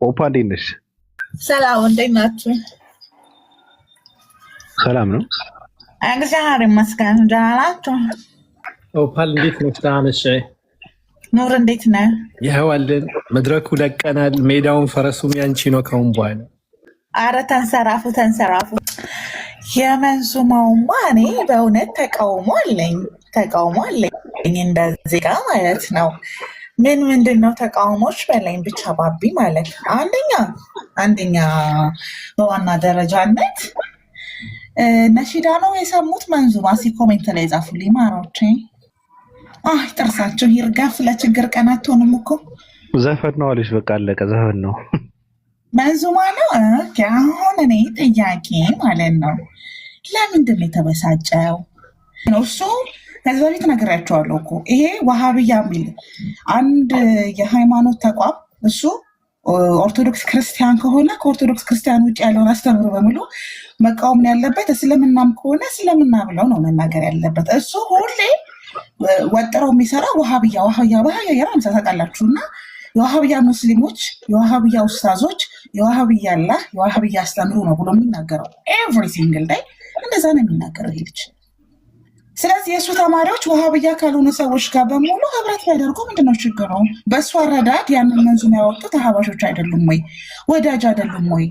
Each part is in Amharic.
ኦፓ እንዴት ነሽ? ሰላም እንዴት ናችሁ? ሰላም ነው። እግዚአብሔር ይመስገን። ደህና ናችሁ? ኦፓል እንዴት ነሽ? ደህና ነሽ? ኑር እንዴት ነህ? ይኸዋልን መድረኩ ለቀናል። ሜዳውን ፈረሱም ያንቺ ነው ካሁን በኋላ። አረ ተንሰራፉ ተንሰራፉ። የመንዙማውማ እኔ በእውነት ተቃውሞ አለኝ እንደዚህ ጋር ማለት ነው። ምንድን ነው ተቃውሞች በላይም ብቻ ባቢ ማለት አንደኛ በዋና ደረጃነት ነሺዳ ነው የሰሙት። መንዙማ ኮሜንት ላይ ጻፉልኝ ማሮቼ። ጥርሳቸው ይርጋፍ። ለችግር ቀን አትሆንም እኮ ዘፈን ነው አለሽ። በቃ አለቀ። ዘፈን ነው መንዙማ ነው። አሁን እኔ ጥያቄ ማለት ነው ለምንድን ነው የተበሳጨው? እሱ ከዚህ በፊት ነግሬያቸዋለሁ እኮ ይሄ ዋሃብያ የሚል አንድ የሃይማኖት ተቋም እሱ ኦርቶዶክስ ክርስቲያን ከሆነ ከኦርቶዶክስ ክርስቲያን ውጭ ያለውን አስተምሮ በሙሉ መቃወም ነው ያለበት። እስልምናም ከሆነ እስልምና ብለው ነው መናገር ያለበት። እሱ ሁሌ ወጥረው የሚሰራ ዋሃብያ የራምሳ ታውቃላችሁ። እና የዋሃብያ ሙስሊሞች፣ የዋሃብያ ኡስታዞች፣ የዋሃብያ አላህ፣ የዋሃብያ አስተምሮ ነው ብሎ የሚናገረው ኤቭሪ ሲንግል ዳይ እንደዛ ነው የሚናገረው ይሄ ልጅ። ስለዚህ የእሱ ተማሪዎች ዋሃብያ ካልሆነ ሰዎች ጋር በሙሉ ህብረት ቢያደርጉ ምንድነው ችግሩ? በእሱ አረዳድ ያንን መንዙም ያወጡት አህባሾች አይደሉም ወይ? ወዳጅ አይደሉም ወይ?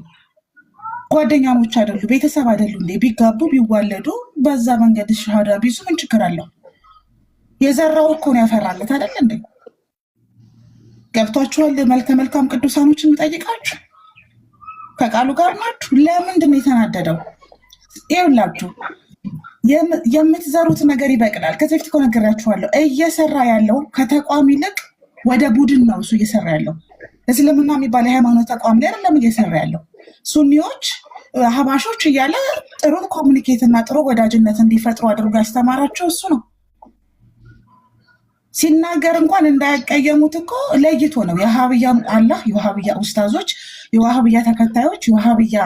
ጓደኛሞች አይደሉ? ቤተሰብ አይደሉ እንዴ? ቢጋቡ ቢዋለዱ በዛ መንገድ ሻሃዳ ቢይዙ ምን ችግር አለው? የዘራው እኮ ነው ያፈራለት አይደል እንዴ? ገብቷችኋል? መልከ መልካም ቅዱሳኖችን የሚጠይቃችሁ ከቃሉ ጋር ናችሁ። ለምንድን ነው የተናደደው? ይኸውላችሁ የምትዘሩት ነገር ይበቅላል። ከዚህ በፊት እኮ ነግሬያችኋለሁ። እየሰራ ያለው ከተቋም ይልቅ ወደ ቡድን ነው እሱ እየሰራ ያለው። እስልምና የሚባል የሃይማኖት ተቋም ላይ አይደለም እየሰራ ያለው። ሱኒዎች፣ አህባሾች እያለ ጥሩ ኮሚኒኬት እና ጥሩ ወዳጅነት እንዲፈጥሩ አድርጎ ያስተማራቸው እሱ ነው። ሲናገር እንኳን እንዳያቀየሙት እኮ ለይቶ ነው። የዋሃብያ አላህ፣ የዋሃብያ ኡስታዞች፣ የዋሃብያ ተከታዮች፣ የዋሃብያ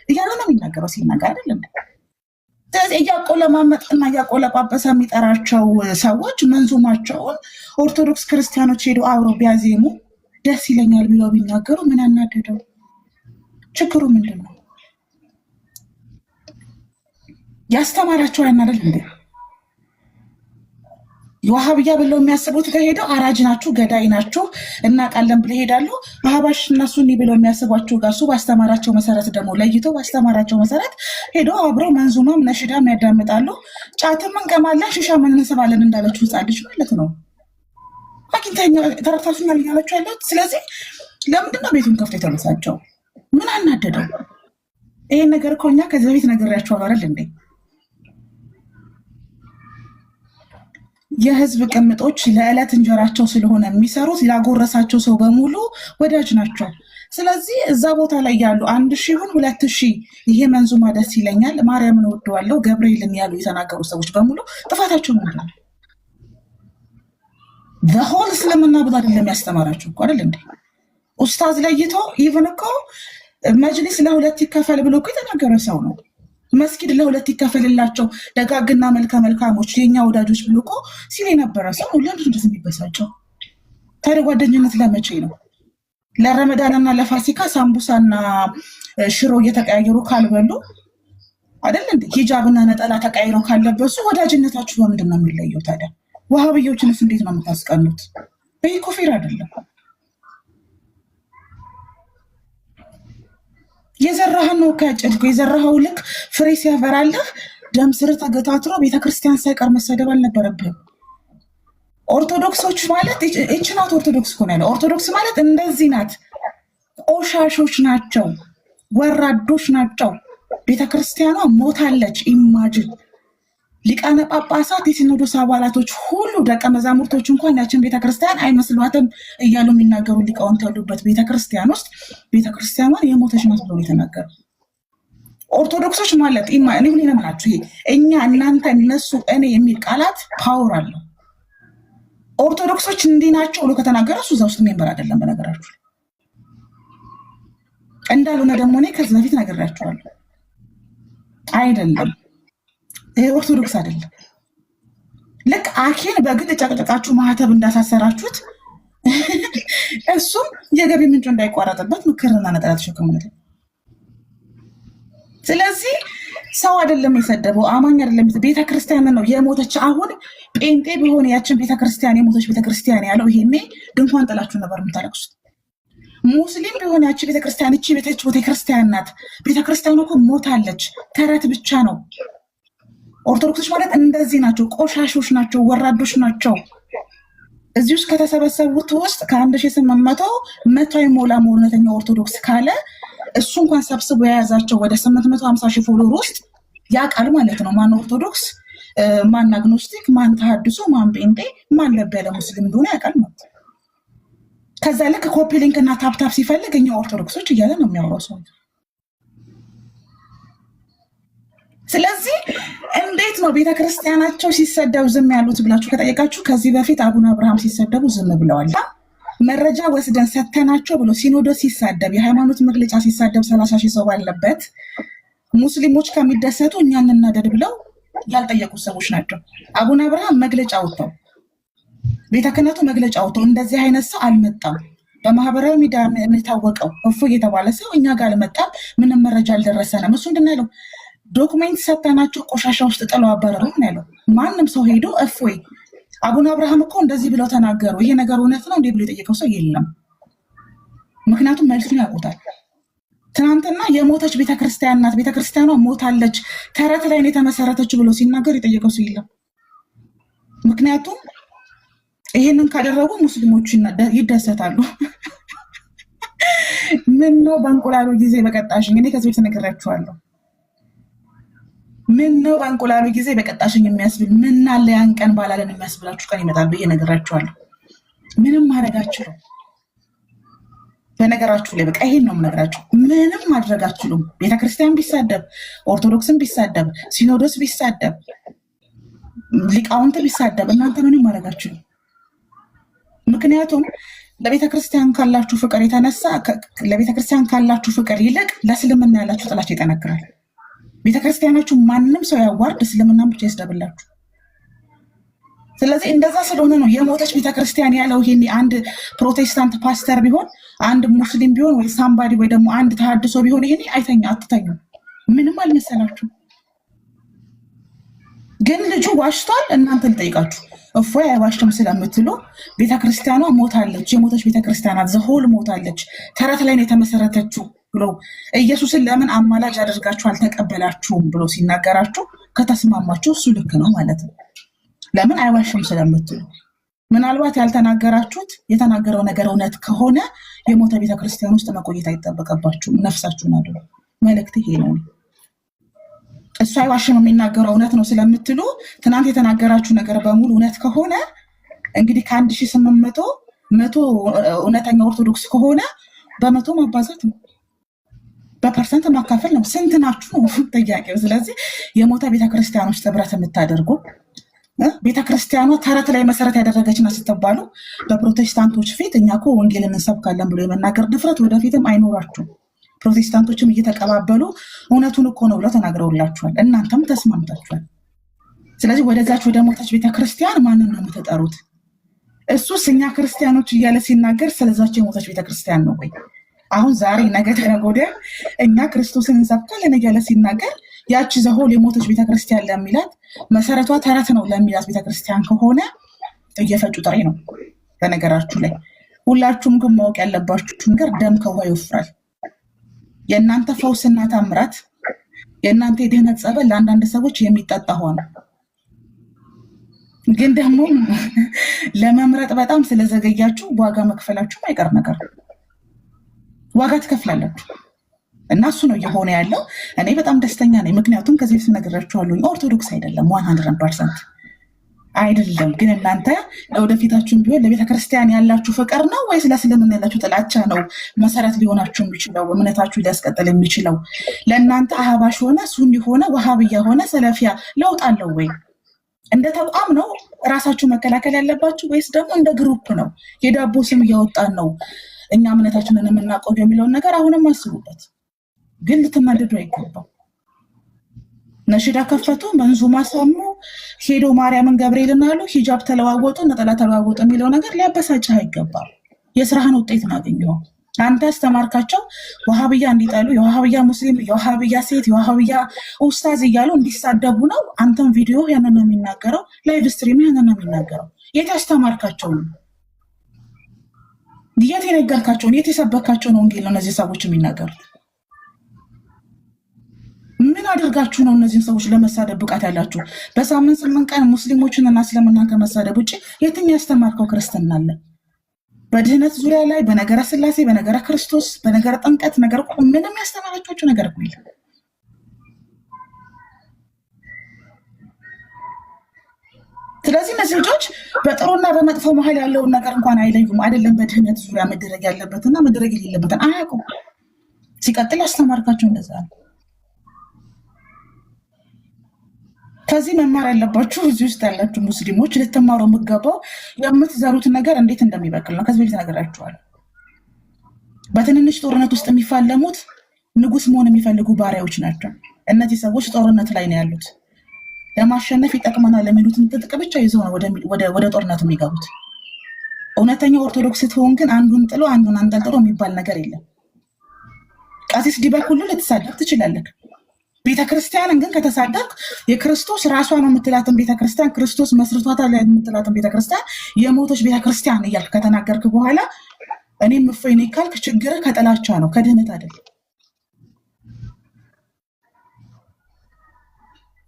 እያለ ነው የሚናገረው ሲናገር አይደለም። ስለዚህ እያቆለማመጥና እያቆለጳጰሰ የሚጠራቸው ሰዎች መንዙማቸውን ኦርቶዶክስ ክርስቲያኖች ሄዱ አብረው ቢያዜሙ ደስ ይለኛል ብለው ቢናገሩ ምን አናደደው? ችግሩ ምንድን ነው? ያስተማራቸው ያናደል እንዴ? የዋሃብያ ብለው የሚያስቡት ጋር ሄደው አራጅ ናችሁ፣ ገዳይ ናችሁ እናውቃለን ብለው ይሄዳሉ። አህባሽ እና ሱኒ ብለው የሚያስቧቸው ጋር እሱ ባስተማራቸው መሰረት ደግሞ ለይተው ባስተማራቸው መሰረት ሄደው አብረው መንዙማም ነሽዳም ያዳምጣሉ። ጫትም እንቀማለን ሺሻም እንስባለን እንዳለችው ህፃን ልጅ ማለት ነው። አግኝተኛ ተረታችሁኛል እያላችሁ ያለት። ስለዚህ ለምንድነው ቤቱን ከፍቶ የተመሳቸው? ምን አናደደው? ይሄን ነገር እኮ እኛ ከዚህ በፊት ነግሬያችኋለሁ አይደል እንዴ? የህዝብ ቅምጦች ለዕለት እንጀራቸው ስለሆነ የሚሰሩት ያጎረሳቸው ሰው በሙሉ ወዳጅ ናቸው። ስለዚህ እዛ ቦታ ላይ ያሉ 1000 ይሁን 2000 ይሄ መንዙማ ደስ ይለኛል፣ ማርያምን እወደዋለሁ፣ ገብርኤልን ያሉ የተናገሩ ሰዎች በሙሉ ጥፋታቸው ምንድን ነው? በሆል እስልምና ብሎ አይደለም ያስተማራቸው እኮ አይደል እንዴ? ኡስታዝ ለይቶ ኢቭን እኮ መጅሊስ ለሁለት ይከፈል ብሎ እኮ የተናገረ ሰው ነው። መስጊድ ለሁለት ይከፈልላቸው ደጋግና መልካሞች የኛ ወዳጆች ብሎ እኮ ሲል የነበረ ሰው ለምንድን ነው የሚበሳጨው? ታዲያ ጓደኝነት ለመቼ ነው? ለረመዳንና ለፋሲካ ሳምቡሳና ሽሮ እየተቀያየሩ ካልበሉ አይደል እንዴ? ሂጃብና ነጠላ ተቀያይረው ካለበሱ ወዳጅነታችሁ በምንድን ነው የሚለየው ታዲያ? ዋሃብዮችንስ እንዴት ነው የምታስቀኑት? ይህ ኮፊር አይደለም። የዘራህን ነው ካጨድኩ። የዘራኸው ልክ ፍሬ ሲያፈራልህ ደም ስር ተገታትሮ ቤተክርስቲያን ሳይቀር መሰደብ አልነበረብህም። ኦርቶዶክሶች ማለት እቺ ናት። ኦርቶዶክስ እኮ ነው። ኦርቶዶክስ ማለት እንደዚህ ናት። ቆሻሾች ናቸው፣ ወራዶች ናቸው። ቤተክርስቲያኗ ሞታለች። ኢማጅን ሊቃነ ጳጳሳት፣ የሲኖዶስ አባላቶች ሁሉ ደቀ መዛሙርቶች እንኳን ያችን ቤተክርስቲያን አይመስሏትም እያሉ የሚናገሩ ሊቃውንት ያሉበት ቤተክርስቲያን ውስጥ ቤተክርስቲያኗን የሞተች ናት ብሎ የተናገሩ ኦርቶዶክሶች ማለት እኔ ምን ለምናችሁ ይሄ እኛ እናንተ እነሱ እኔ የሚል ቃላት ፓወር አለው። ኦርቶዶክሶች እንዲህ ናቸው ብሎ ከተናገረ እሱ እዛ ውስጥ ሜምበር አይደለም። በነገራችሁ እንዳልሆነ ደግሞ እኔ ከዚህ በፊት ነግሬያችኋለሁ። አይደለም ይሄ ኦርቶዶክስ አይደለም። ልክ አኬን በግድ ጨቅጨቃችሁ ማህተብ እንዳሳሰራችሁት እሱም የገቢ ምንጩ እንዳይቋረጥበት ምክርና ነጠላ ተሸክሞለት። ስለዚህ ሰው አይደለም የሰደበው፣ አማኝ አይደለም፣ ቤተክርስቲያን ነው የሞተች። አሁን ጴንጤ ቢሆን ያችን ቤተክርስቲያን የሞተች ቤተክርስቲያን ያለው ይሄኔ ድንኳን ጥላችሁ ነበር የምታለቅሱት። ሙስሊም ቢሆን ያቺ ቤተክርስቲያን እቺ ቤተክርስቲያን ናት፣ ቤተክርስቲያኑ እኮ ሞታለች፣ ተረት ብቻ ነው። ኦርቶዶክሶች ማለት እንደዚህ ናቸው፣ ቆሻሾች ናቸው፣ ወራዶች ናቸው። እዚህ ውስጥ ከተሰበሰቡት ውስጥ ከ1800 መቶ የሞላም እውነተኛ ኦርቶዶክስ ካለ እሱ እንኳን ሰብስቦ የያዛቸው ወደ 850 ሺህ ፎሎወር ውስጥ ያውቃል ማለት ነው። ማን ኦርቶዶክስ፣ ማን አግኖስቲክ፣ ማን ተሐድሶ፣ ማን ጴንጤ፣ ማን ለብ ያለ ሙስሊም እንደሆነ ያውቃል ማለት ነው። ከዛ ልክ ኮፒ ሊንክ እና ታፕታፕ ሲፈልግ እኛ ኦርቶዶክሶች እያለ ነው የሚያወራው ሰው። ስለዚህ እንዴት ነው ቤተክርስቲያናቸው ሲሰደቡ ዝም ያሉት ብላችሁ ከጠየቃችሁ ከዚህ በፊት አቡነ አብርሃም ሲሰደቡ ዝም ብለዋል። መረጃ ወስደን ሰተናቸው ብሎ ሲኖዶስ ሲሳደብ፣ የሃይማኖት መግለጫ ሲሳደብ 30 ሺህ ሰው ባለበት ሙስሊሞች ከሚደሰቱ እኛ እንናደድ ብለው ያልጠየቁ ሰዎች ናቸው። አቡነ አብርሃም መግለጫ ወጥተው፣ ቤተ ክህነቱ መግለጫ ወጥተው እንደዚህ አይነት ሰው አልመጣም፣ በማህበራዊ ሚዲያ የሚታወቀው እፎይ የተባለ ሰው እኛ ጋር አልመጣም፣ ምንም መረጃ አልደረሰንም። እሱ ምንድን ነው ያለው? ዶክሜንት ሰተናቸው ቆሻሻ ውስጥ ጥለው አባረሩ ነው ያለው። ማንም ሰው ሄዶ እፎይ አቡነ አብርሃም እኮ እንደዚህ ብለው ተናገሩ፣ ይሄ ነገር እውነት ነው እንዴ ብሎ የጠየቀው ሰው የለም። ምክንያቱም መልሱን ያውቁታል። ትናንትና የሞተች ቤተክርስቲያን ናት፣ ቤተክርስቲያኗ ሞታለች፣ ተረት ላይ ነው የተመሰረተችው ብሎ ሲናገር የጠየቀው ሰው የለም። ምክንያቱም ይሄንን ካደረጉ ሙስሊሞች ይደሰታሉ። ምን ነው በእንቁላሉ ጊዜ በቀጣሽኝ። እኔ ከዚህ በፊት ነግሬያችኋለሁ። ምን ነው በእንቁላሉ ጊዜ በቀጣሽኝ የሚያስብል ምን አለ ያን ቀን ባላለን የሚያስብላችሁ ቀን ይመጣል ብዬ ነግራችኋለሁ። ምንም ማድረጋችሁ በነገራችሁ ላይ በቃ ይሄን ነው የምነግራችሁ። ምንም ማድረግ አትችሉም። ቤተክርስቲያን ቢሳደብ፣ ኦርቶዶክስን ቢሳደብ፣ ሲኖዶስ ቢሳደብ፣ ሊቃውንት ቢሳደብ እናንተ ምንም ማድረግ አትችሉም። ምክንያቱም ለቤተክርስቲያን ካላችሁ ፍቅር የተነሳ ለቤተክርስቲያን ካላችሁ ፍቅር ይልቅ ለእስልምና ያላችሁ ጥላቻ ይጠነክራል። ቤተክርስቲያናችሁ ማንም ሰው ያዋርድ፣ እስልምናን ብቻ ይስደብላችሁ። ስለዚህ እንደዛ ስለሆነ ነው የሞተች ቤተክርስቲያን ያለው። ይሄኔ አንድ ፕሮቴስታንት ፓስተር ቢሆን፣ አንድ ሙስሊም ቢሆን፣ ወይ ሳምባዲ ወይ ደግሞ አንድ ተሐድሶ ቢሆን ይሄኔ አትተኙ፣ ምንም አልመሰላችሁ። ግን ልጁ ዋሽቷል። እናንተ ልጠይቃችሁ፣ እፎይ አይዋሽም ስለምትሉ ቤተክርስቲያኗ ሞታለች፣ የሞተች ቤተክርስቲያናት ዘሆል ሞታለች፣ ተረት ላይ ነው የተመሰረተችው ብሎ ኢየሱስን ለምን አማላጅ አድርጋችሁ አልተቀበላችሁም ብሎ ሲናገራችሁ ከተስማማችሁ እሱ ልክ ነው ማለት ነው። ለምን አይዋሽም ስለምትሉ። ምናልባት ያልተናገራችሁት የተናገረው ነገር እውነት ከሆነ የሞተ ቤተክርስቲያን ውስጥ መቆየት አይጠበቅባችሁም። ነፍሳችሁን አድኑ። መልእክት ይሄ ነው። እሱ አይዋሽም የሚናገረው እውነት ነው ስለምትሉ ትናንት የተናገራችሁ ነገር በሙሉ እውነት ከሆነ እንግዲህ ከ1800 መቶ እውነተኛ ኦርቶዶክስ ከሆነ በመቶ ማባዛት ነው፣ በፐርሰንት ማካፈል ነው። ስንት ናችሁ ነው ጥያቄው። ስለዚህ የሞተ ቤተክርስቲያን ውስጥ ህብረት የምታደርጉ ቤተክርስቲያኗ ተረት ላይ መሰረት ያደረገችና ስትባሉ በፕሮቴስታንቶች ፊት እኛ እኮ ወንጌልን እንሰብካለን ብሎ የመናገር ድፍረት ወደፊትም አይኖራችሁም። ፕሮቴስታንቶችም እየተቀባበሉ እውነቱን እኮ ነው ብለው ተናግረውላችኋል። እናንተም ተስማምታችኋል። ስለዚህ ወደዛች ወደ ሞተች ቤተክርስቲያን ማንን ነው የምትጠሩት? እሱስ እኛ ክርስቲያኖች እያለ ሲናገር ስለዛቸው የሞተች ቤተክርስቲያን ነው ወይ? አሁን ዛሬ ነገ ተነገ ወዲያ እኛ ክርስቶስን እንሰብካለን እያለ ሲናገር ያቺ ዘሆል የሞተች ቤተክርስቲያን ለሚላት መሰረቷ ተረት ነው ለሚላት ቤተክርስቲያን ከሆነ እየፈጩ ጥሬ ነው። በነገራችሁ ላይ ሁላችሁም ግን ማወቅ ያለባችሁ ነገር ደም ከውሃ ይወፍራል። የእናንተ ፈውስና ታምራት፣ የእናንተ የድህነት ጸበል ለአንዳንድ ሰዎች የሚጠጣ ሆነ። ግን ደግሞ ለመምረጥ በጣም ስለዘገያችሁ ዋጋ መክፈላችሁ አይቀር ነገር ዋጋ ትከፍላላችሁ። እና እሱ ነው እየሆነ ያለው። እኔ በጣም ደስተኛ ነኝ። ምክንያቱም ከዚህ በፊት ነግራችኋለሁ፣ ኦርቶዶክስ አይደለም 100% አይደለም። ግን እናንተ ለወደፊታችሁም ቢሆን ለቤተክርስቲያን ያላችሁ ፍቅር ነው ወይስ ለእስልምና ያላችሁ ጥላቻ ነው መሰረት ሊሆናችሁ የሚችለው እምነታችሁ ሊያስቀጥል የሚችለው? ለእናንተ አህባሽ ሆነ ሱኒ ሆነ ወሃብያ ሆነ ሰለፊያ ለውጥ አለው ወይ? እንደ ተቋም ነው ራሳችሁ መከላከል ያለባችሁ ወይስ ደግሞ እንደ ግሩፕ ነው የዳቦ ስም እያወጣን ነው እኛ እምነታችንን የምናቆየው የሚለውን ነገር አሁንም አስቡበት። ግን ልትናደዱ አይገባም። ነሽዳ ከፈቱ፣ መንዙማ ሰሙ፣ ሄዶ ማርያምን ገብርኤልን አሉ፣ ሂጃብ ተለዋወጡ፣ ነጠላ ተለዋወጡ የሚለው ነገር ሊያበሳጭህ አይገባም። የስራህን ውጤት ነው ያገኘው። አንተ አስተማርካቸው ወሃብያ እንዲጠሉ፣ የወሃብያ ሙስሊም፣ የወሃብያ ሴት፣ የወሃብያ ኡስታዝ እያሉ እንዲሳደቡ ነው። አንተም ቪዲዮ ያንን ነው የሚናገረው፣ ላይቭ ስትሪም ያንን ነው የሚናገረው። የት አስተማርካቸው ነው? የት የነገርካቸው ነው? የት የሰበካቸው ነው ወንጌል ነው እነዚህ ሰዎች የሚናገሩት? ምን አድርጋችሁ ነው እነዚህን ሰዎች ለመሳደብ ብቃት ያላችሁ? በሳምንት 8 ቀን ሙስሊሞችን እና እስልምናን ከመሳደብ ውጭ የትኛው ያስተማርከው ክርስትና አለ? በድህነት ዙሪያ ላይ በነገረ ስላሴ፣ በነገረ ክርስቶስ፣ በነገረ ጥምቀት ነገር ምንም ያስተማራችሁ ነገር እኮ የለም። ስለዚህ እነዚህ ልጆች በጥሩና በመጥፎ መሀል ያለውን ነገር እንኳን አይለዩም። አይደለም በድህነት ዙሪያ መደረግ ያለበትና መደረግ የሌለበትን አያውቁም። ሲቀጥል ያስተማርካቸው እንደዛ ነው። ከዚህ መማር ያለባችሁ እዚህ ውስጥ ያላችሁ ሙስሊሞች ልትማሩ የምትገባው የምትዘሩት ነገር እንዴት እንደሚበቅል ነው። ከዚህ በፊት ነገራችኋለሁ። በትንንሽ ጦርነት ውስጥ የሚፋለሙት ንጉስ መሆን የሚፈልጉ ባሪያዎች ናቸው። እነዚህ ሰዎች ጦርነት ላይ ነው ያሉት። ለማሸነፍ ይጠቅመናል የሚሉትን ትጥቅ ብቻ ይዘው ነው ወደ ጦርነቱ የሚገቡት። እውነተኛው ኦርቶዶክስ ስትሆን ግን አንዱን ጥሎ አንዱን አንጠልጥሎ የሚባል ነገር የለም። ቀሲስ ዲበክ ሁሉ ልትሳደብ ትችላለህ። ቤተክርስቲያንን ግን ከተሳደብክ የክርስቶስ ራሷ ነው የምትላትን ቤተክርስቲያን ክርስቶስ መስርቷታል የምትላትን ቤተክርስቲያን የሞተች ቤተክርስቲያን እያልክ ከተናገርክ በኋላ እኔም እፎይ ነኝ ካልክ ችግርህ ከጥላቻ ነው፣ ከድህነት አይደለም።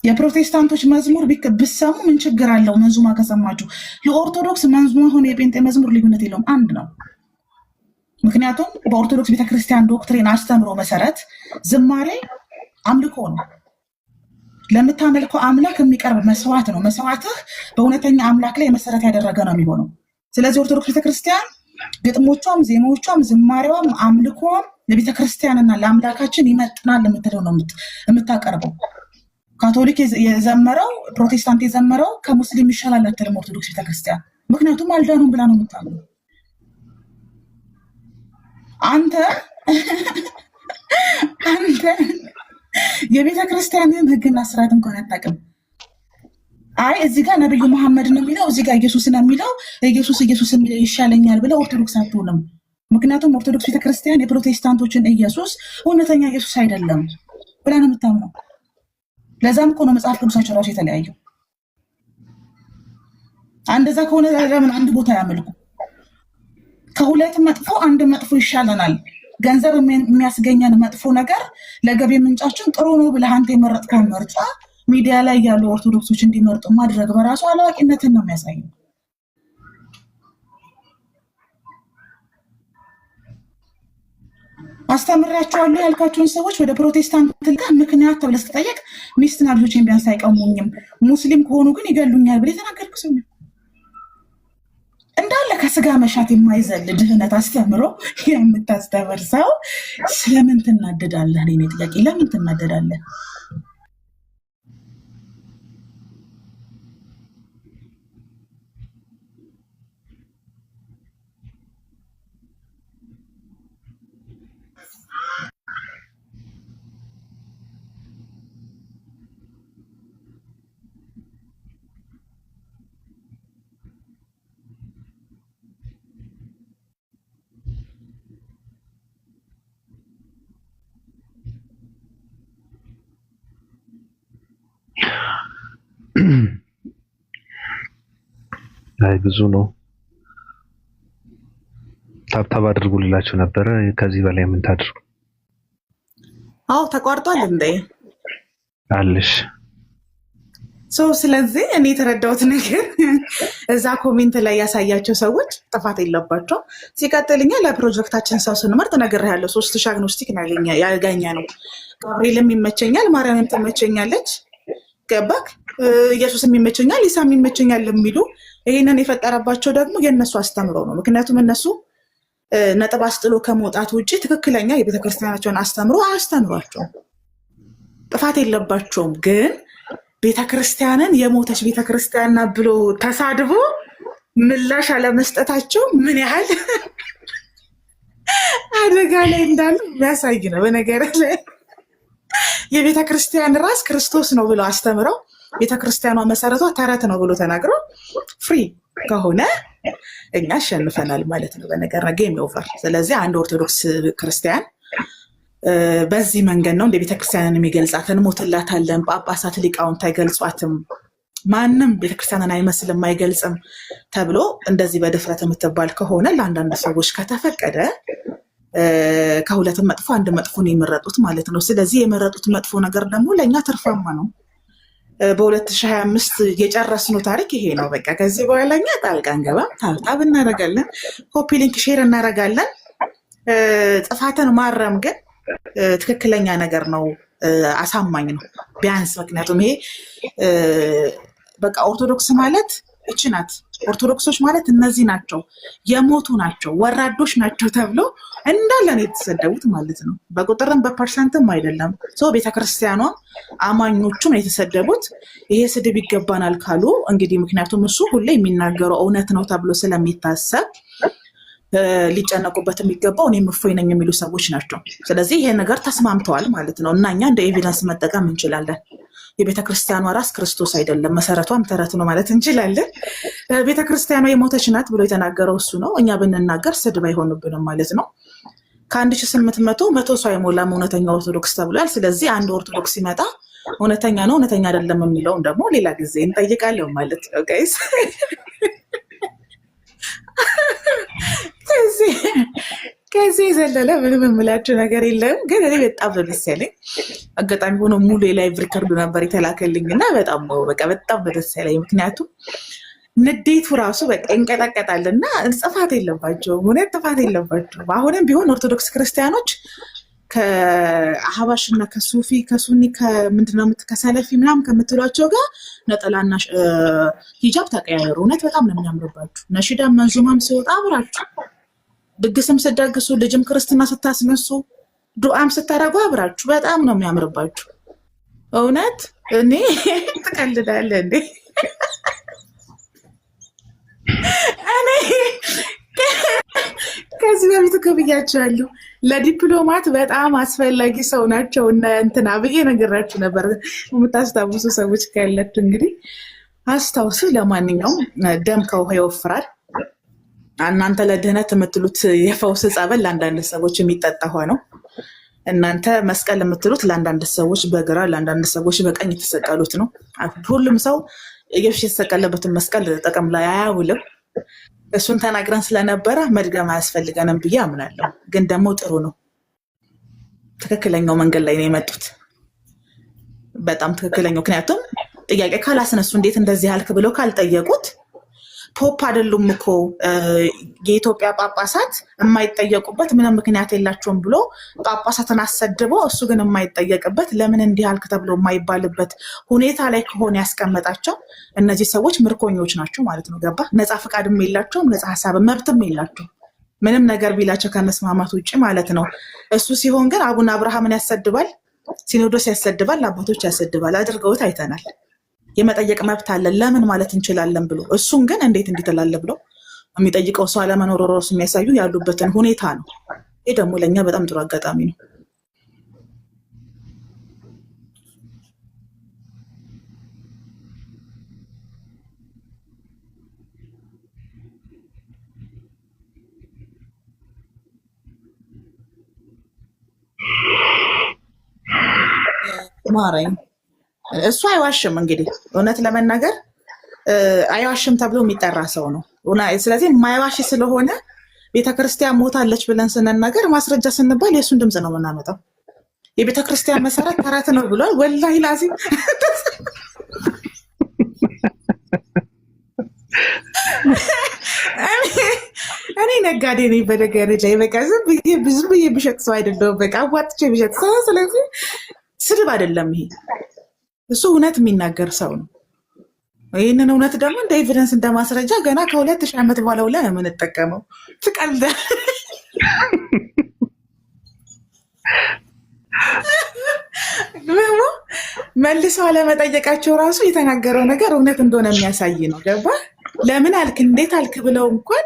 የፕሮቴስታንቶች መዝሙር ብሰሙ ምን ችግር አለው? መንዙማ ከሰማችሁ የኦርቶዶክስ መንዙማ ሆነ የጴንጤ መዝሙር ልዩነት የለውም፣ አንድ ነው። ምክንያቱም በኦርቶዶክስ ቤተክርስቲያን ዶክትሪን አስተምሮ መሰረት ዝማሬ አምልኮ ነው። ለምታመልከው አምላክ የሚቀርብ መስዋዕት ነው። መስዋዕትህ በእውነተኛ አምላክ ላይ መሰረት ያደረገ ነው የሚሆነው። ስለዚህ ኦርቶዶክስ ቤተክርስቲያን ግጥሞቿም፣ ዜማዎቿም፣ ዝማሬዋም አምልኮም ለቤተክርስቲያንና ለአምላካችን ይመጥናል የምትለው ነው የምታቀርበው። ካቶሊክ የዘመረው ፕሮቴስታንት የዘመረው ከሙስሊም ይሻላል አትልም ኦርቶዶክስ ቤተክርስቲያን። ምክንያቱም አልዳኑም ብላ ነው የምታምነው። አንተ የቤተክርስቲያንን ሕግና ስርዓት እንኳን አታውቅም። አይ እዚህ ጋር ነብዩ መሐመድ ነው የሚለው፣ እዚህ ጋር ኢየሱስ ነው የሚለው፣ ኢየሱስ ይሻለኛል ብለ ኦርቶዶክስ አትሆንም። ምክንያቱም ኦርቶዶክስ ቤተክርስቲያን የፕሮቴስታንቶችን ኢየሱስ እውነተኛ ኢየሱስ አይደለም ብላ ነው የምታምነው። ለዛም እኮ ነው መጽሐፍ ቅዱሳቸው ራሱ የተለያየው። እንደዛ ከሆነ ለምን አንድ ቦታ ያመልኩ? ከሁለት መጥፎ አንድ መጥፎ ይሻለናል። ገንዘብ የሚያስገኘን መጥፎ ነገር ለገቢ ምንጫችን ጥሩ ነው ብለህ አንተ የመረጥከውን ምርጫ ሚዲያ ላይ ያሉ ኦርቶዶክሶች እንዲመርጡ ማድረግ በራሱ አላዋቂነትን ነው የሚያሳየው። አስተምራቸዋለሁ ያልካቸውን ሰዎች ወደ ፕሮቴስታንት ጋር ምክንያት ተብለህ ስትጠየቅ ሚስትና ልጆችን ቢያንስ አይቀሙኝም፣ ሙስሊም ከሆኑ ግን ይገሉኛል ብለህ የተናገርክ ሰው ነው። እንዳለ ከስጋ መሻት የማይዘል ድህነት አስተምሮ የምታስተምር ሰው ስለምን ትናደዳለህ? እኔ ጥያቄ ለምን ትናደዳለህ? አይ ብዙ ነው። ታብታብ አድርጉላችሁ ነበረ። ከዚህ በላይ ምን ታድርጉ? አዎ ተቋርጧል እንዴ አለሽ? ስለዚህ እኔ የተረዳሁት ነገር እዛ ኮሜንት ላይ ያሳያቸው ሰዎች ጥፋት የለባቸው። ሲቀጥልኛ ለፕሮጀክታችን ሰው ስንመርጥ ነግሬሃለሁ። 3 አግኖስቲክ ያገኘ ነው። ጋብርኤልም ይመቸኛል፣ ማርያምም ትመቸኛለች። ገባክ? ኢየሱስም ይመቸኛል፣ ኢሳም ይመቸኛል የሚሉ ይህንን የፈጠረባቸው ደግሞ የእነሱ አስተምሮ ነው። ምክንያቱም እነሱ ነጥብ አስጥሎ ከመውጣት ውጭ ትክክለኛ የቤተክርስቲያናቸውን አስተምሮ አያስተምሯቸውም። ጥፋት የለባቸውም። ግን ቤተክርስቲያንን የሞተች ቤተክርስቲያንና ብሎ ተሳድቦ ምላሽ አለመስጠታቸው ምን ያህል አደጋ ላይ እንዳሉ የሚያሳይ ነው። በነገር ላይ የቤተክርስቲያን ራስ ክርስቶስ ነው ብለው አስተምረው ቤተክርስቲያኗ መሰረቷ ተረት ነው ብሎ ተናግረው ፍሪ ከሆነ እኛ አሸንፈናል ማለት ነው። በነገር ጌም ኦቨር። ስለዚህ አንድ ኦርቶዶክስ ክርስቲያን በዚህ መንገድ ነው እንደ ቤተክርስቲያንን የሚገልጻት። እንሞትላታለን፣ ጳጳሳት ሊቃውንት አይገልጿትም፣ ማንም ቤተክርስቲያንን አይመስልም አይገልጽም ተብሎ እንደዚህ በድፍረት የምትባል ከሆነ ለአንዳንድ ሰዎች ከተፈቀደ ከሁለትም መጥፎ አንድ መጥፎ ነው የመረጡት ማለት ነው። ስለዚህ የመረጡት መጥፎ ነገር ደግሞ ለእኛ ትርፋማ ነው። በ2025 የጨረስነው ታሪክ ይሄ ነው። በቃ ከዚህ በኋላ እኛ ጣልቃ አንገባም። ታብታብ እናደርጋለን፣ ኮፒ ሊንክ ሼር እናደርጋለን። ጥፋትን ማረም ግን ትክክለኛ ነገር ነው፣ አሳማኝ ነው ቢያንስ። ምክንያቱም ይሄ በቃ ኦርቶዶክስ ማለት እቺ ናት። ኦርቶዶክሶች ማለት እነዚህ ናቸው፣ የሞቱ ናቸው፣ ወራዶች ናቸው ተብሎ እንዳለ ነው የተሰደቡት ማለት ነው። በቁጥርም በፐርሰንትም አይደለም። ቤተክርስቲያኗ አማኞቹም የተሰደቡት ይሄ ስድብ ይገባናል ካሉ እንግዲህ፣ ምክንያቱም እሱ ሁሌ የሚናገረው እውነት ነው ተብሎ ስለሚታሰብ ሊጨነቁበት የሚገባው እኔም እፎይ ነኝ የሚሉ ሰዎች ናቸው። ስለዚህ ይሄ ነገር ተስማምተዋል ማለት ነው እና እኛ እንደ ኤቪደንስ መጠቀም እንችላለን። የቤተክርስቲያኗ ራስ ክርስቶስ አይደለም፣ መሰረቷም ተረት ነው ማለት እንችላለን። ቤተክርስቲያኗ የሞተች ናት ብሎ የተናገረው እሱ ነው። እኛ ብንናገር ስድብ አይሆንብንም ማለት ነው። ከ1800 መቶ ሰው አይሞላም እውነተኛ ኦርቶዶክስ ተብሏል። ስለዚህ አንድ ኦርቶዶክስ ሲመጣ እውነተኛ ነው እውነተኛ አይደለም የሚለውን ደግሞ ሌላ ጊዜ እንጠይቃለን ማለት ነው ጋይስ። ከዚህ የዘለለ ምንም የምላቸው ነገር የለም። ግን እኔ በጣም ነው ደስ ያለኝ። አጋጣሚ ሆኖ ሙሉ የላይቭ ሪከርዱ ነበር የተላከልኝ እና በጣም ነው ደስ ያለኝ። ምክንያቱም ንዴቱ ራሱ በቃ ይንቀጠቀጣል እና ጥፋት የለባቸውም፣ እውነት ጥፋት የለባቸውም። አሁንም ቢሆን ኦርቶዶክስ ክርስቲያኖች ከአህባሽና ከሱፊ ከሱኒ ከምንድነው ከሰለፊ ምናምን ከምትሏቸው ጋር ነጠላና ሂጃብ ተቀያየሩ። እውነት በጣም ነው የሚያምርባችሁ። ነሺዳም መንዙማም ሲወጣ አብራችሁ፣ ድግስም ስትደግሱ፣ ልጅም ክርስትና ስታስነሱ፣ ዱዓም ስታደርጉ አብራችሁ በጣም ነው የሚያምርባችሁ። እውነት እኔ ትቀልዳለህ እንዴ? እኔ ከዚህ በፊት ብያቸዋለሁ፣ ለዲፕሎማት በጣም አስፈላጊ ሰው ናቸው እና እንትና ብዬ ነገራችሁ ነበር። የምታስታውሱ ሰዎች ካላችሁ እንግዲህ አስታውሱ። ለማንኛውም ደም ከውሃ ይወፍራል። እናንተ ለድህነት የምትሉት የፈውስ ጸበል ለአንዳንድ ሰዎች የሚጠጣ ውሃ ነው። እናንተ መስቀል የምትሉት ለአንዳንድ ሰዎች በግራ ለአንዳንድ ሰዎች በቀኝ የተሰቀሉት ነው። ሁሉም ሰው ኢየሱስ የተሰቀለበትን መስቀል ጥቅም ላይ አያውልም። እሱን ተናግረን ስለነበረ መድገም አያስፈልገንም ብዬ አምናለሁ። ግን ደግሞ ጥሩ ነው፣ ትክክለኛው መንገድ ላይ ነው የመጡት። በጣም ትክክለኛው። ምክንያቱም ጥያቄ ካላስነሱ እንዴት እንደዚህ ያልክ ብለው ካልጠየቁት፣ ፖፕ አይደሉም እኮ የኢትዮጵያ ጳጳሳት የማይጠየቁበት ምንም ምክንያት የላቸውም ብሎ ጳጳሳትን አሰድበው እሱ ግን የማይጠየቅበት ለምን እንዲህ አልክ ተብሎ የማይባልበት ሁኔታ ላይ ከሆነ ያስቀመጣቸው እነዚህ ሰዎች ምርኮኞች ናቸው ማለት ነው። ገባ? ነፃ ፈቃድም የላቸውም፣ ነፃ ሀሳብ መብትም የላቸው። ምንም ነገር ቢላቸው ከመስማማት ውጭ ማለት ነው። እሱ ሲሆን ግን አቡነ አብርሃምን ያሰድባል፣ ሲኖዶስ ያሰድባል፣ አባቶች ያሰድባል። አድርገውት አይተናል። የመጠየቅ መብት አለን ለምን ማለት እንችላለን ብሎ እሱን ግን እንዴት እንዲትላለ ብሎ የሚጠይቀው ሰው አለመኖር ሮስ የሚያሳዩ ያሉበትን ሁኔታ ነው። ይህ ደግሞ ለእኛ በጣም ጥሩ አጋጣሚ ነው። ማረኝ እሱ አይዋሽም። እንግዲህ እውነት ለመናገር አይዋሽም ተብሎ የሚጠራ ሰው ነው። ስለዚህ የማይዋሽ ስለሆነ ቤተክርስቲያን ሞታለች ብለን ስንናገር ማስረጃ ስንባል የእሱን ድምፅ ነው የምናመጣው። የቤተክርስቲያን መሰረት ተረት ነው ብሏል። ወላሂ ላዚም እኔ ነጋዴ ነኝ በነገር ላይ በቃ ዝም ብዬ ብሸጥ ሰው አይደለሁም። በቃ አዋጥቼ ብሸጥ ሰው። ስለዚህ ስድብ አይደለም ይሄ። እሱ እውነት የሚናገር ሰው ነው። ይህንን እውነት ደግሞ እንደ ኤቪደንስ እንደ ማስረጃ ገና ከ2000 ዓመት በኋላ ውላ ነው የምንጠቀመው። ትቀልደ ደግሞ መልሰው አለመጠየቃቸው ራሱ የተናገረው ነገር እውነት እንደሆነ የሚያሳይ ነው። ገባ? ለምን አልክ እንዴት አልክ ብለው እንኳን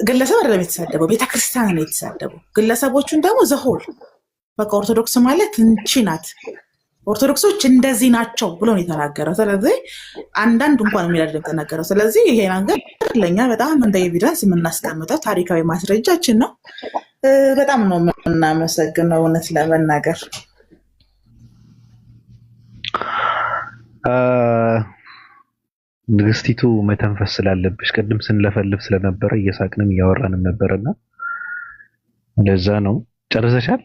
ግለሰብ አይደለም የተሳደበው፣ ቤተክርስቲያን ነው የተሳደበው። ግለሰቦቹን ደግሞ ዘሆል በቃ ኦርቶዶክስ ማለት እንቺ ናት ኦርቶዶክሶች እንደዚህ ናቸው ብሎ ነው የተናገረው። ስለዚህ አንዳንድ እንኳን የሚላደም ተናገረው። ስለዚህ ይሄ ነገር ለእኛ በጣም እንደ ኤቪደንስ የምናስቀምጠው ታሪካዊ ማስረጃችን ነው። በጣም ነው የምናመሰግነው እውነት ለመናገር። ንግስቲቱ መተንፈስ ስላለብሽ ቅድም ስንለፈልፍ ስለነበረ እየሳቅንም እያወራንም ነበርና ለዛ ነው። ጨርሰሻል?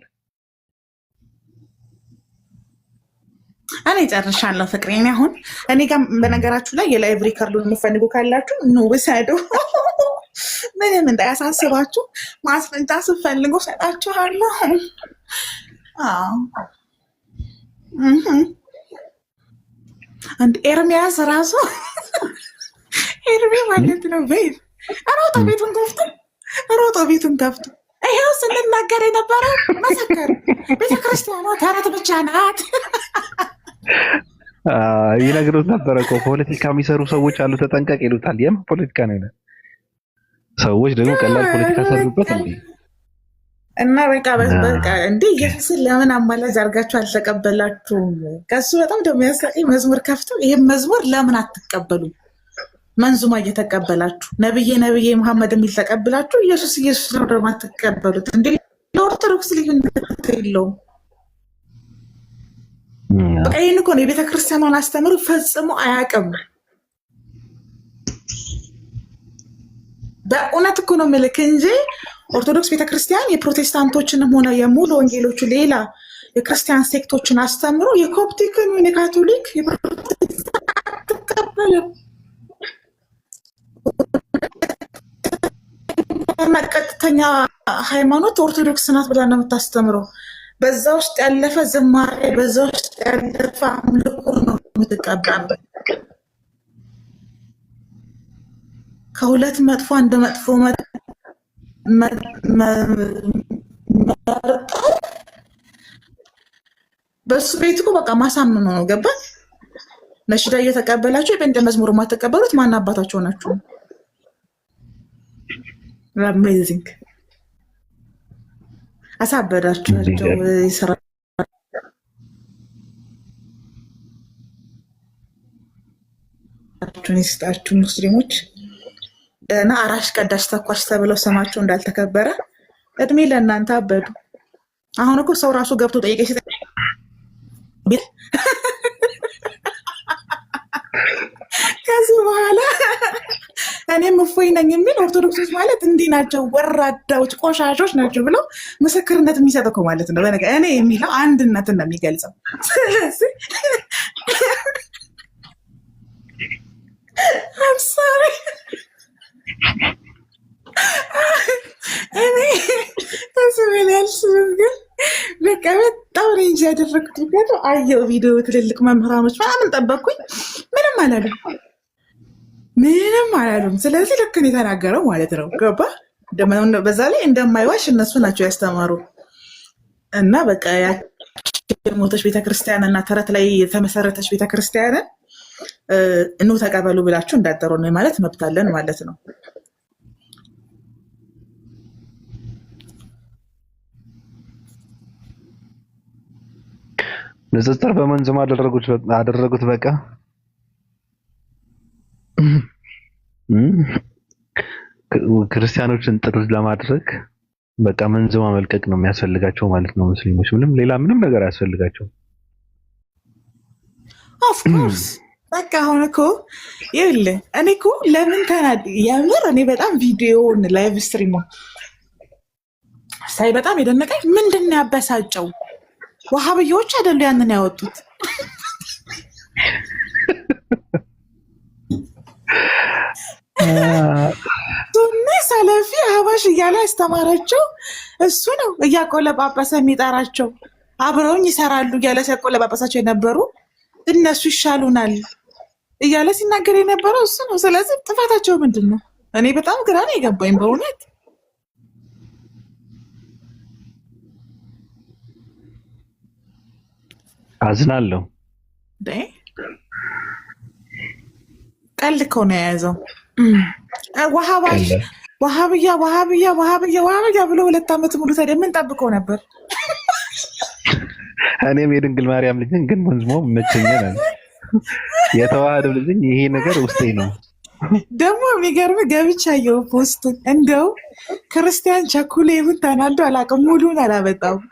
እኔ ጨርሻለሁ ፍቅሬን። አሁን እኔ ጋር በነገራችሁ ላይ የላይቭ ሪከርዱን የምፈልጉ ካላችሁ ኑ ውሰዱ። ምንም እንዳያሳስባችሁ። ማስረጃ ስፈልጉ ሰጣችኋለሁ። አንድ ኤርሚያስ ራሱ ኤርሚ ማለት ነው። ቤት ሮጦ ቤቱን ከፍቶ ይሄው ስንናገር የነበረው መሰከር። ቤተክርስቲያኗ ተረት ብቻ ናት። ይነግሩት ነበረ እኮ ፖለቲካ የሚሰሩ ሰዎች አሉ፣ ተጠንቀቅ ይሉታል። የምን ፖለቲካ ነው? ሰዎች ደግሞ ቀላል ፖለቲካ ሰሩበት እንዴ? እና በቃ እንዴ ኢየሱስን ለምን አማላጅ አድርጋችሁ አልተቀበላችሁም? ከሱ በጣም ደግሞ ያሳቀኝ መዝሙር ከፍተው ይሄን መዝሙር ለምን አትቀበሉም? መንዙማ እየተቀበላችሁ ነብዬ መሐመድ የሚል ተቀብላችሁ ኢየሱስ ነው ደግሞ አትቀበሉት እንዴ? ለኦርቶዶክስ ልዩነት የለውም። በቃ ይህን እኮ ነው የቤተክርስቲያኗን አስተምሮ ፈጽሞ አያውቅም። በእውነት እኮ ነው ምልክ እንጂ ኦርቶዶክስ ቤተክርስቲያን የፕሮቴስታንቶችንም ሆነ የሙሉ ወንጌሎቹ ሌላ የክርስቲያን ሴክቶችን አስተምሮ የኮፕቲክን የካቶሊክ አትቀበልም። ቀጥተኛ ሃይማኖት ኦርቶዶክስ ናት ብላ ነው የምታስተምረው። በዛ ውስጥ ያለፈ ዝማሬ፣ በዛ ውስጥ ያለፈ አምልኮ ነው የምትቀበለው። ከሁለት መጥፎ አንድ መጥፎ መርጠው በሱ ቤት እኮ በቃ ማሳመኑ ነው። ገባ? ነሽዳ እየተቀበላችሁ የጴንጤ መዝሙር የማትቀበሉት ማን አባታቸው ናችሁ? አሜዚንግ አሳበዳችኋቸው። ስራችሁን ይስጣችሁ ሙስሊሞች። እና አራሽ ቀዳሽ ተኳሽ ተብለው ስማቸው እንዳልተከበረ እድሜ ለእናንተ አበዱ። አሁን እኮ ሰው ራሱ ገብቶ ጠየቀ ሲጠ ከዚህ በኋላ እኔም እፎይ ነኝ የሚል ኦርቶዶክሶች ማለት እንዲህ ናቸው፣ ወራዳዎች፣ ቆሻሾች ናቸው ብለው ምስክርነት የሚሰጥ እኮ ማለት ነው። በነገ እኔ የሚለው አንድነትን ነው የሚገልጸው። ስለዚህ አምሳሪ እኔ ተስበል ያልስም ግን በቃ በጣም ሬንጅ ያደረግኩት ምክንያቱ አየው ቪዲዮ ትልልቅ መምህራኖች ምናምን ጠበቅኩኝ። ምንም አላሉም። ስለዚህ ልክ ነው የተናገረው ማለት ነው። ገባ? በዛ ላይ እንደማይዋሽ እነሱ ናቸው ያስተማሩ። እና በቃ የሞተች ቤተክርስቲያን እና ተረት ላይ የተመሰረተች ቤተክርስቲያንን እኑ ተቀበሉ ብላችሁ እንዳጠሩ ነው ማለት መብታለን ማለት ነው። ንጽጽር በመንዙማ አደረጉት። በቃ ክርስቲያኖችን ጥሪ ለማድረግ በቃ መንዙማ መልቀቅ ነው የሚያስፈልጋቸው ማለት ነው። ሙስሊሞች ምንም ነገር አያስፈልጋቸው። ኦፍ ኮርስ በቃ አሁን እኮ ይኸውልህ እኔ እኮ ለምን የምር እኔ በጣም ቪዲዮውን ላይቭ ስትሪም ሳይ በጣም የደነቀኝ ምንድን ነው ያበሳጨው? ዋሃብዮች አይደሉ ያንን ያወጡት? ሱኒ ሰለፊ አህባሽ እያለ ያስተማራቸው እሱ ነው። እያቆለጳጰሰ የሚጠራቸው አብረውኝ ይሰራሉ እያለ ሲያቆለጳጰሳቸው የነበሩ እነሱ ይሻሉናል እያለ ሲናገር የነበረው እሱ ነው። ስለዚህ ጥፋታቸው ምንድን ነው? እኔ በጣም ግራ ነው የገባኝ በእውነት። አዝናለሁ። ቀልድ እኮ ነው የያዘው። ዋሃብያ ብሎ 2 ዓመት ሙሉ ታዲያ ምን ጠብቀው ነበር? እኔም የድንግል ማርያም ልጅ ነኝ፣ ግን መንዝሞ መቸኛል አለ። የተዋህዶ ልጅ ነኝ። ይሄ ነገር ውስጤ ነው። ደግሞ የሚገርም ገብቻየሁ ፖስቱን እንደው ክርስቲያን ቸኩሌ ይሁን ተናዶ አላውቅም። ሙሉን አላመጣውም።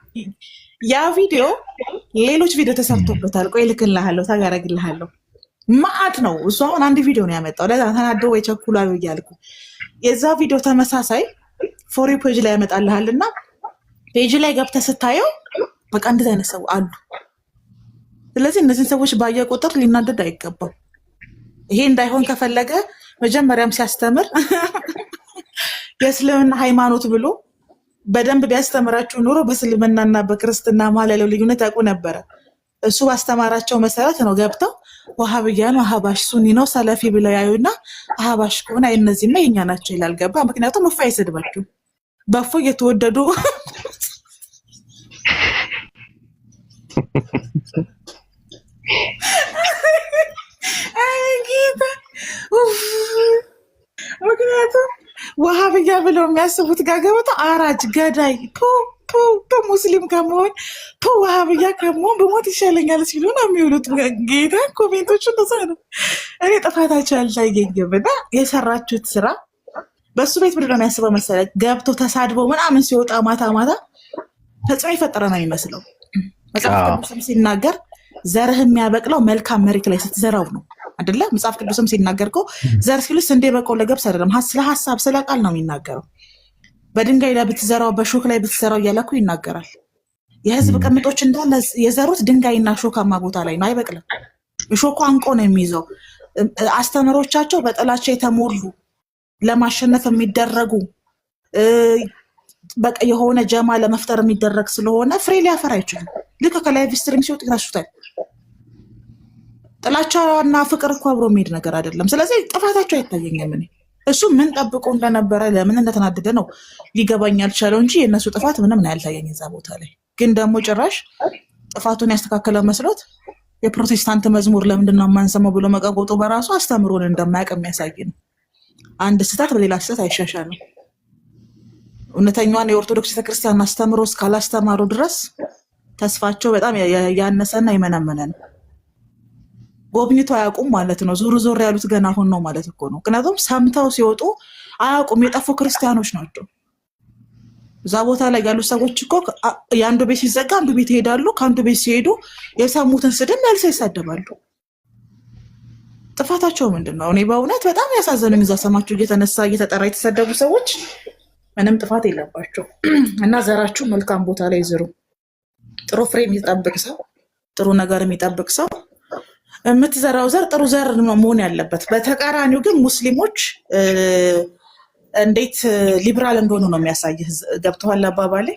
ያ ቪዲዮ ሌሎች ቪዲዮ ተሰርቶበታል። ቆይ እልክልሃለሁ፣ ታጋረግልሃለሁ። ማአት ነው እሱ። አሁን አንድ ቪዲዮ ነው ያመጣው። ለዛ ተናዶ ወይ ቸኩላል እያልኩ የዛ ቪዲዮ ተመሳሳይ ፎሪ ፔጅ ላይ ያመጣልሃልና ፔጅ ላይ ገብተህ ስታየው በቃ እንደዚህ አይነት ሰው አሉ። ስለዚህ እነዚህን ሰዎች ባየ ቁጥር ሊናደድ አይገባም። ይሄ እንዳይሆን ከፈለገ መጀመሪያም ሲያስተምር የእስልምና ሃይማኖት ብሎ በደንብ ቢያስተምራችሁ ኑሮ በእስልምናና በክርስትና መሀል ያለው ልዩነት ያውቁ ነበረ። እሱ ባስተማራቸው መሰረት ነው ገብተው ወሃብያ ነው፣ አህባሽ ሱኒ ነው፣ ሰለፊ ብለው ያዩና አህባሽ ከሆነ እነዚህማ የኛ ናቸው ይላል። ገባ? ምክንያቱም እፎ አይሰድባችሁ። በእፎ እየተወደዱ ምክንያቱም ወሃብያ ብለው የሚያስቡት ጋር ገብተው አራጅ ገዳይ ሙስሊም ከመሆን ወሃብያ ከመሆን በሞት ይሻለኛል ሲሉ ነው የሚውሉት። ጌታ ኮሜንቶቹ እንደዛ ነው። እኔ ጥፋታቸው አልታየኝም እና የሰራችሁት ስራ በእሱ ቤት ምንድን ነው የሚያስበው መሰለህ? ገብቶ ተሳድበው ምናምን ሲወጣ ማታ ማታ ተጽዕኖ የፈጠረ ነው የሚመስለው። መጽሐፍ ቅዱስም ሲናገር ዘርህ የሚያበቅለው መልካም መሬት ላይ ስትዘራው ነው አይደለ? መጽሐፍ ቅዱስም ሲናገር እኮ ዘር ሲሉ ስንዴ፣ በቆሎ፣ ገብስ አይደለም፣ ስለ ሀሳብ ስለ ቃል ነው የሚናገረው። በድንጋይ ላይ ብትዘራው በሾክ ላይ ብትዘራው እያለ እኮ ይናገራል። የህዝብ ቅምጦች እንዳለ የዘሩት ድንጋይና ሾካማ ቦታ ላይ ነው፣ አይበቅልም። ሾኩ አንቆ ነው የሚይዘው። አስተምሮቻቸው በጥላቻ የተሞሉ ለማሸነፍ የሚደረጉ በቃ የሆነ ጀማ ለመፍጠር የሚደረግ ስለሆነ ፍሬ ሊያፈራ አይችልም። ልክ ከላይቭ ስትሪም ሲወጥ ይታሹታል። ጥላቻና ፍቅር እኮ አብሮ የሚሄድ ነገር አይደለም። ስለዚህ ጥፋታቸው አይታየኝም። እኔ እሱ ምን ጠብቆ እንደነበረ ለምን እንደተናደደ ነው ሊገባኝ ያልቻለው እንጂ የእነሱ ጥፋት ምንም ነው ያልታየኝ እዛ ቦታ ላይ። ግን ደግሞ ጭራሽ ጥፋቱን ያስተካከለ መስሎት የፕሮቴስታንት መዝሙር ለምንድን ነው የማንሰማው ብሎ መቀቆጡ በራሱ አስተምሮን እንደማያውቅ የሚያሳይ ነው። አንድ ስህተት በሌላ ስህተት አይሻሻልም። እውነተኛዋን የኦርቶዶክስ ቤተክርስቲያን አስተምሮ እስካላስተማሩ ድረስ ተስፋቸው በጣም ያነሰና የመነመነ ነው። ጎብኝቶ አያውቁም ማለት ነው። ዞር ዞር ያሉት ገና አሁን ነው ማለት እኮ ነው። ምክንያቱም ሰምተው ሲወጡ አያውቁም። የጠፉ ክርስቲያኖች ናቸው። እዛ ቦታ ላይ ያሉ ሰዎች እኮ የአንዱ ቤት ሲዘጋ አንዱ ቤት ይሄዳሉ። ከአንዱ ቤት ሲሄዱ የሰሙትን ስድብ መልሰው ይሳደባሉ። ጥፋታቸው ምንድን ነው? እኔ በእውነት በጣም ያሳዘኑኝ እዛ ሰማችሁ እየተነሳ እየተጠራ የተሰደቡ ሰዎች ምንም ጥፋት የለባቸው እና ዘራችሁ መልካም ቦታ ላይ ዝሩ። ጥሩ ፍሬ የሚጠብቅ ሰው፣ ጥሩ ነገር የሚጠብቅ ሰው የምትዘራው ዘር ጥሩ ዘር መሆን ያለበት። በተቃራኒው ግን ሙስሊሞች እንዴት ሊብራል እንደሆኑ ነው የሚያሳይህ። ገብተዋል አባባሌ?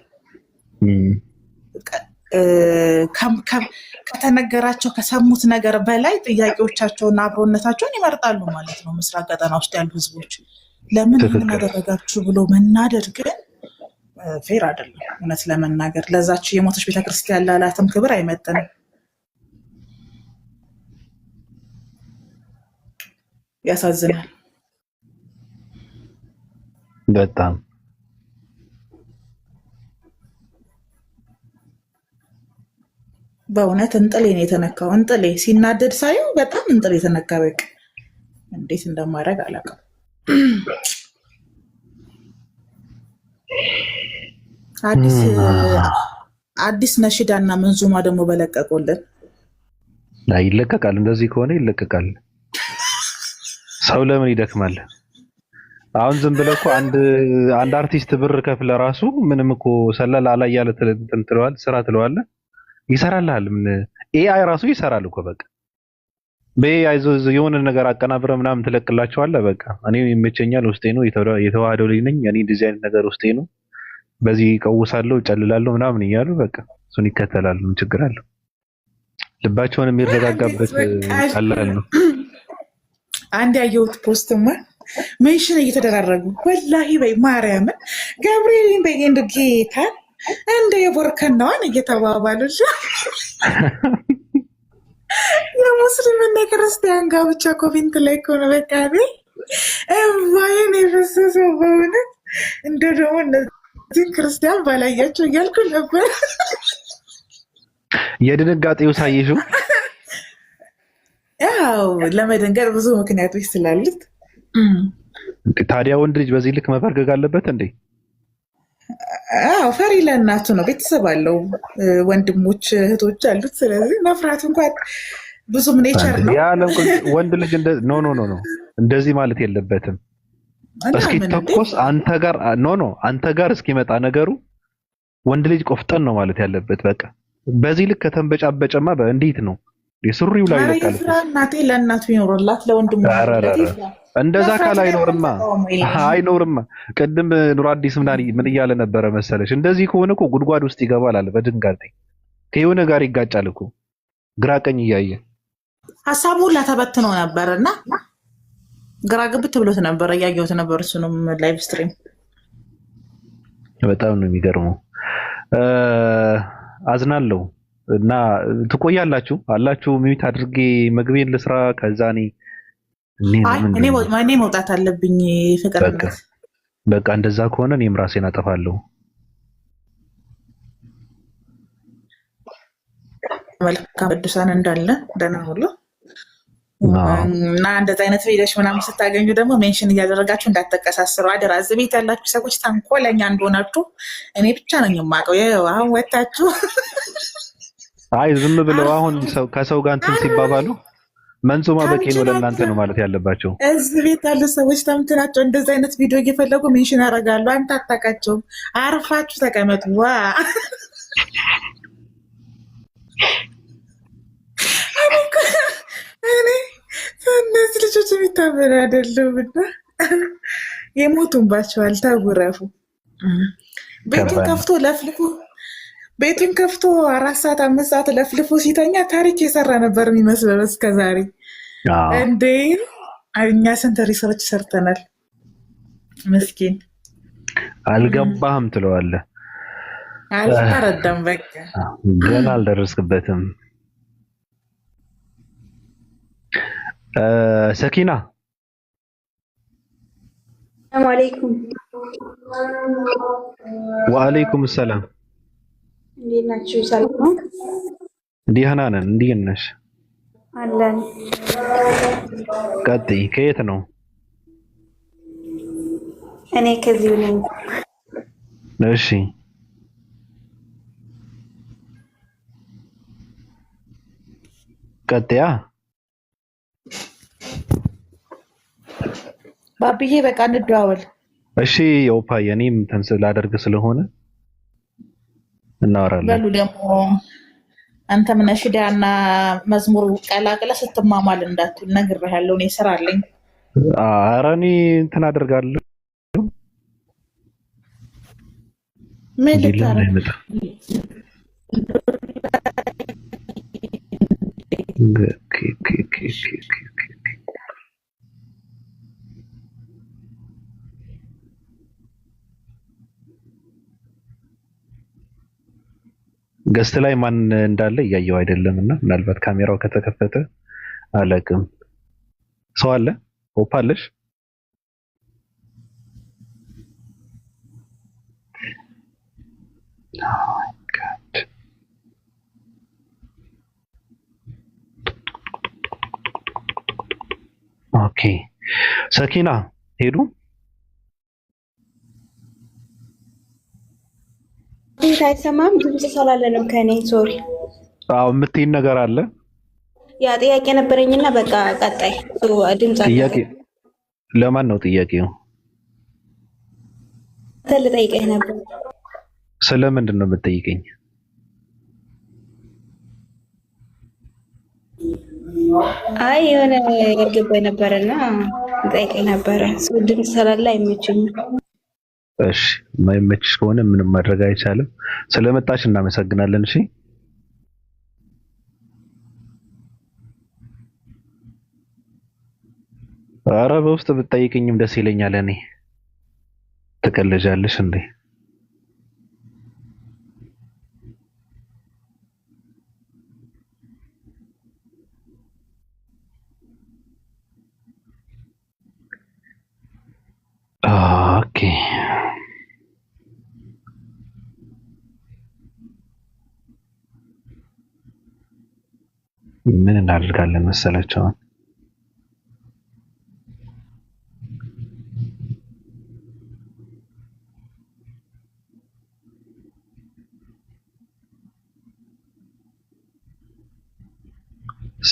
ከተነገራቸው ከሰሙት ነገር በላይ ጥያቄዎቻቸውና አብሮነታቸውን ይመርጣሉ ማለት ነው። ምስራቅ ቀጠና ውስጥ ያሉ ህዝቦች ለምን ይህን ያደረጋችሁ ብሎ መናደድ ግን ፌር አይደለም። እውነት ለመናገር ለዛች የሞተች ቤተክርስቲያን ላላትም ክብር አይመጥንም። ያሳዝናል በጣም። በእውነት እንጥሌ ነው የተነካው። እንጥሌ ሲናደድ ሳየው በጣም እንጥሌ የተነካ። በቃ እንዴት እንደማደርግ አላውቅም። አዲስ ነሽዳና መንዙማ ደግሞ በለቀቁልን። ይለቀቃል። እንደዚህ ከሆነ ይለቀቃል። ሰው ለምን ይደክማል? አሁን ዝም ብለህ እኮ አንድ አርቲስት ብር ከፍለ ራሱ ምንም እኮ ሰለላ ላይ ያለ ትለዋል ስራ ትለዋለህ፣ ይሰራልሃል። ምን ኤአይ ራሱ ይሰራል እኮ በቃ በኤአይ የሆነ ነገር አቀናብረ ምናምን ትለቅላቸዋለህ። በቃ እኔ ይመቸኛል፣ ውስጤ ነው፣ የተዋህደው ልጅ ነኝ እኔ፣ እንደዚህ አይነት ነገር ውስጤ ነው፣ በዚህ ቀውሳለሁ፣ ጨልላለሁ ምናምን እያሉ በቃ እሱን ይከተላሉ። ምን ችግር አለው? ልባቸውን የሚረጋጋበት ቀላል ነው። አንድ ያየሁት ፖስትማ ሜንሽን እየተደራረጉ ወላሂ በይ ማርያምን ገብርኤልን በይ እንደ ጌታን እንደ የቦርከናዋን እየተባባሉ የሙስሊምና የክርስቲያን ጋብቻ ኮሜንት ላይ ከሆነ በቃ እምባዬን የፈሰሰው በእውነት እንደ ደግሞ እነዚህን ክርስቲያን ባላያቸው እያልኩ ነበር። የድንጋጤው ሳይሽው ያው ለመደንገጥ ብዙ ምክንያቶች ስላሉት ታዲያ ወንድ ልጅ በዚህ ልክ መፈርገግ አለበት እንዴ? አዎ ፈሪ ለእናቱ ነው። ቤተሰብ አለው፣ ወንድሞች እህቶች አሉት። ስለዚህ መፍራት እንኳን ብዙም ኔቸር ነው። ወንድ ልጅ ኖ ኖ ኖ እንደዚህ ማለት የለበትም። እስኪ ተኮስ አንተ ጋር እስኪመጣ ነገሩ ወንድ ልጅ ቆፍጠን ነው ማለት ያለበት። በቃ በዚህ ልክ ከተንበጫበጨማ እንዴት ነው የሱሪው ላይ ይለቃል። እናቴ ለእናቱ ይኖርላት ለወንድሙ እንደዛ ካል አይኖርማ። ቅድም ኑር አዲስ ምን እያለ ነበረ መሰለሽ? እንደዚህ ከሆነ እኮ ጉድጓድ ውስጥ ይገባል አለ። በድንጋጤ ከየሆነ ጋር ይጋጫል እኮ ግራ ቀኝ እያየ ሀሳቡ ሁላ ተበትኖ ነበርና ግራ ግብት ብሎት ነበር። እያየሁት ነበር እሱንም ላይቭ ስትሪም። በጣም ነው የሚገርመው። አዝናለሁ እና ትቆያላችሁ አላችሁ። ሚዩት አድርጌ መግቢያን ልስራ። ከዛ እኔ መውጣት አለብኝ። ፍቅር በቃ እንደዛ ከሆነ እኔም ራሴን አጠፋለሁ። መልካም ቅዱሳን እንዳለ ደህና ሁሉ እና እንደዚህ አይነት ቪዲዮች ምናምን ስታገኙ ደግሞ ሜንሽን እያደረጋችሁ እንዳትተቀሳስሩ አደራ። እዚህ ቤት ያላችሁ ሰዎች ተንኮለኛ እንደሆናችሁ እኔ ብቻ ነኝ የማውቀው። ይኸው አሁን ወጣችሁ ዝም ብለው አሁን ከሰው ጋር እንትን ሲባባሉ መንዙማ በቂ ነው ለእናንተ ነው ማለት ያለባቸው። እዚህ ቤት ያሉ ሰዎች ተምትናቸው እንደዚህ አይነት ቪዲዮ እየፈለጉ ሜንሽን ያደርጋሉ። አንተ አታውቃቸውም። አርፋችሁ ተቀመጡ። ዋ እነዚህ ልጆች የሚታመኑ አይደለም እና የሞቱባቸዋል። ተጉረፉ። ቤቱን ከፍቶ 4 ሰዓት 5 ሰዓት ለፍልፎ ሲተኛ ታሪክ የሰራ ነበር የሚመስለው እስከዛሬ። እንዴ እኛ ስንት ሪሰርች ሰርተናል። ምስኪን አልገባህም ትለዋለህ። አልተረዳም። በቃ ገና አልደረስክበትም። ሰኪና ሰላም አለይኩም። ወአለይኩም ሰላም። እንዴት ናችሁ? ሰላም ነው? ደህና ነን። እንዴት ነሽ? አለን። ቀጥይ። ከየት ነው? እኔ ከዚሁ ነኝ። እሺ ቀጥያ። ባብዬ በቃ እንደዋወል። እሺ ኦፓዬ፣ እኔም ተንስል አደርግ ስለሆነ እናወራለን። በሉ ደግሞ አንተም ነሽዳና መዝሙር ቀላቅለ ስትማማል እንዳትል ነግሬሃለሁ። እኔ ስራ አለኝ። ኧረ እኔ እንትን አደርጋለሁ። ምን ልታረግ? ገስት ላይ ማን እንዳለ እያየው አይደለም እና ምናልባት ካሜራው ከተከፈተ አላውቅም። ሰው አለ? ሆፕ አለሽ? ኦኬ ሰኪና ሄዱ? ቤት አይሰማም። ድምጽ ስላለ ነው ከኔ። ሶሪ። የምትይኝ ነገር አለ? ያ ጥያቄ ነበረኝና በቃ ቀጣይ ድምጽ አለ። ጥያቄ ለማን ነው ጥያቄው? ልጠይቅህ ነበር። ስለምንድን ነው የምትጠይቀኝ? አይ የሆነ ያልገባኝ ነበርና ልጠይቅህ ነበረ። ድምጽ ስላለ አይመችኝም። እሺ የማይመችሽ ከሆነ ምንም ማድረግ አይቻልም። ስለመጣሽ እናመሰግናለን። እሺ ኧረ በውስጥ ብትጠይቅኝም ደስ ይለኛል። እኔ ትቀልጃለሽ እንዴ? ኦኬ ምን እናደርጋለን መሰላቸው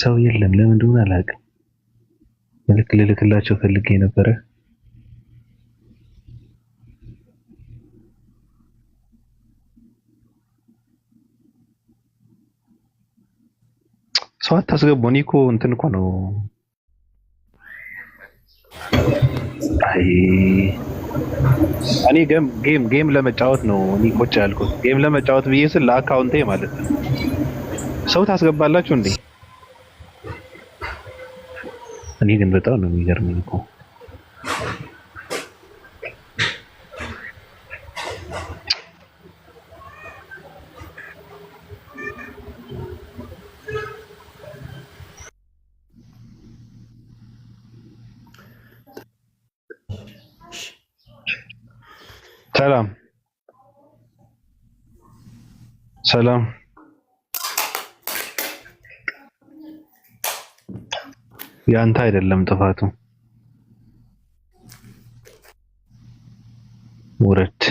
ሰው የለም ለምን እንደሆነ አላውቅም። ልልክላቸው ፈልጌ ነበረ። ሰው አታስገቡ። እኔ እኮ እንትን እኮ ነው። አይ እኔ ጌም ለመጫወት ነው እኔ ቁጭ ያልኩት። ጌም ለመጫወት ብዬ ስል ለአካውንቴ ማለት ነው። ሰው ታስገባላችሁ እንዴ? እኔ ግን በጣም ነው የሚገርመኝ እኮ ሰላም ያንተ አይደለም ጥፋቱ። ውረድ